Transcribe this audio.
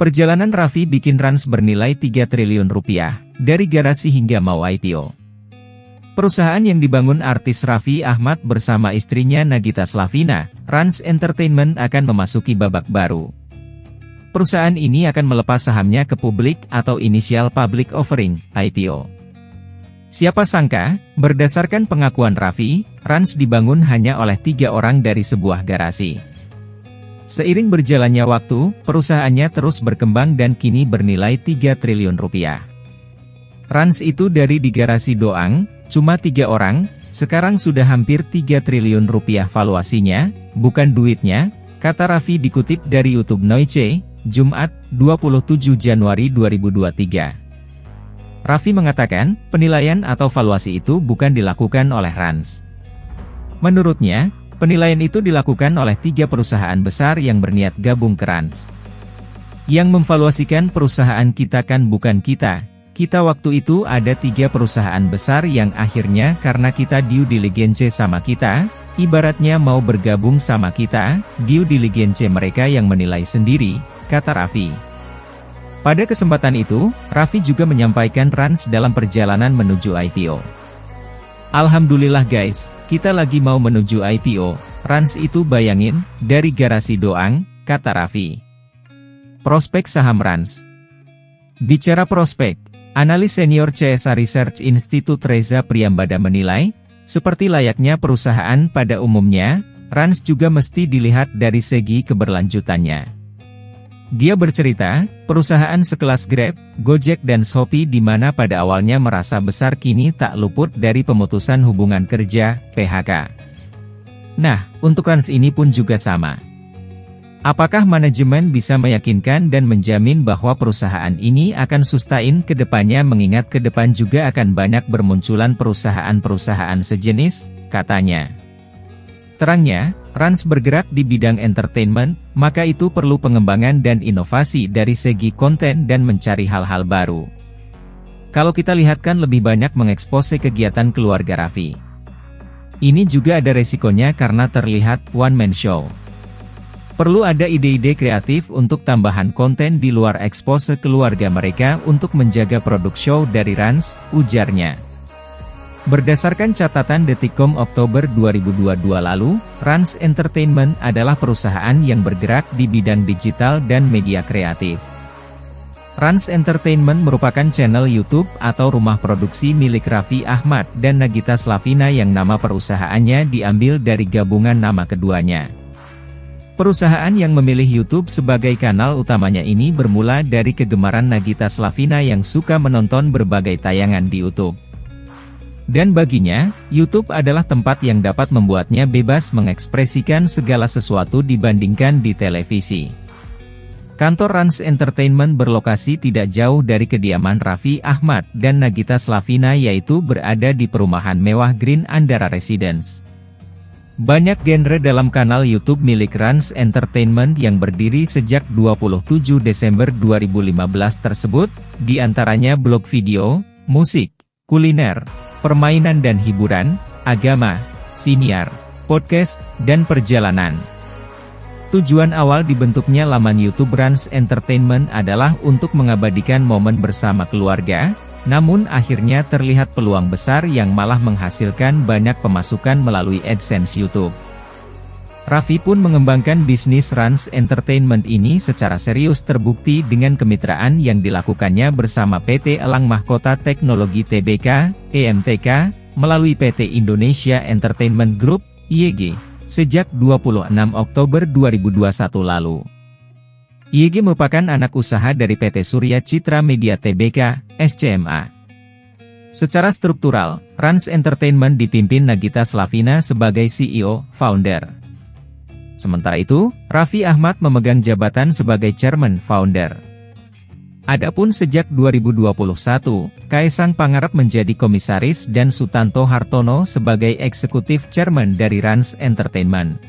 Perjalanan Raffi bikin Rans bernilai 3 triliun rupiah, dari garasi hingga mau IPO. Perusahaan yang dibangun artis Raffi Ahmad bersama istrinya Nagita Slavina, Rans Entertainment akan memasuki babak baru. Perusahaan ini akan melepas sahamnya ke publik atau initial public offering, IPO. Siapa sangka, berdasarkan pengakuan Raffi, Rans dibangun hanya oleh 3 orang dari sebuah garasi. Seiring berjalannya waktu, perusahaannya terus berkembang dan kini bernilai 3 triliun rupiah. Rans itu dari di garasi doang, cuma 3 orang, sekarang sudah hampir 3 triliun rupiah valuasinya, bukan duitnya, kata Raffi dikutip dari YouTube Noice, Jumat, 27 Januari 2023. Raffi mengatakan, penilaian atau valuasi itu bukan dilakukan oleh Rans. Menurutnya, penilaian itu dilakukan oleh 3 perusahaan besar yang berniat gabung ke Rans. Yang memvaluasikan perusahaan kita kan bukan kita. Kita waktu itu ada 3 perusahaan besar yang akhirnya karena kita due diligence sama kita, ibaratnya mau bergabung sama kita, due diligence mereka yang menilai sendiri, kata Raffi. Pada kesempatan itu, Raffi juga menyampaikan Rans dalam perjalanan menuju IPO. Alhamdulillah guys, kita lagi mau menuju IPO, Rans itu bayangin, dari garasi doang, kata Raffi. Prospek saham Rans. Bicara prospek, analis senior CSA Research Institute Reza Priyambada menilai, seperti layaknya perusahaan pada umumnya, Rans juga mesti dilihat dari segi keberlanjutannya. Dia bercerita, perusahaan sekelas Grab, Gojek dan Shopee di mana pada awalnya merasa besar kini tak luput dari pemutusan hubungan kerja, PHK. Nah, untuk Rans ini pun juga sama. Apakah manajemen bisa meyakinkan dan menjamin bahwa perusahaan ini akan sustain ke depannya mengingat ke depan juga akan banyak bermunculan perusahaan-perusahaan sejenis, katanya. Terangnya, Rans bergerak di bidang entertainment, maka itu perlu pengembangan dan inovasi dari segi konten dan mencari hal-hal baru. Kalau kita lihatkan lebih banyak mengekspos kegiatan keluarga Raffi. Ini juga ada resikonya karena terlihat one-man show. Perlu ada ide-ide kreatif untuk tambahan konten di luar ekspose keluarga mereka untuk menjaga produk show dari Rans, ujarnya. Berdasarkan catatan Detikcom Oktober 2022 lalu, Rans Entertainment adalah perusahaan yang bergerak di bidang digital dan media kreatif. Rans Entertainment merupakan channel YouTube atau rumah produksi milik Raffi Ahmad dan Nagita Slavina yang nama perusahaannya diambil dari gabungan nama keduanya. Perusahaan yang memilih YouTube sebagai kanal utamanya ini bermula dari kegemaran Nagita Slavina yang suka menonton berbagai tayangan di YouTube. Dan baginya, YouTube adalah tempat yang dapat membuatnya bebas mengekspresikan segala sesuatu dibandingkan di televisi. Kantor Rans Entertainment berlokasi tidak jauh dari kediaman Raffi Ahmad dan Nagita Slavina yaitu berada di perumahan mewah Green Andara Residence. Banyak genre dalam kanal YouTube milik Rans Entertainment yang berdiri sejak 27 Desember 2015 tersebut, diantaranya blog video, musik, kuliner, permainan dan hiburan, agama, siniar, podcast, dan perjalanan. Tujuan awal dibentuknya laman YouTube Rans Entertainment adalah untuk mengabadikan momen bersama keluarga, namun akhirnya terlihat peluang besar yang malah menghasilkan banyak pemasukan melalui AdSense YouTube. Raffi pun mengembangkan bisnis Rans Entertainment ini secara serius terbukti dengan kemitraan yang dilakukannya bersama PT Elang Mahkota Teknologi Tbk, EMTK, melalui PT Indonesia Entertainment Group, IEG, sejak 26 Oktober 2021 lalu. IEG merupakan anak usaha dari PT Surya Citra Media Tbk, SCMA. Secara struktural, Rans Entertainment dipimpin Nagita Slavina sebagai CEO, founder. Sementara itu, Raffi Ahmad memegang jabatan sebagai Chairman Founder. Adapun sejak 2021, Kaesang Pangarep menjadi komisaris dan Sutanto Hartono sebagai Executive Chairman dari Rans Entertainment.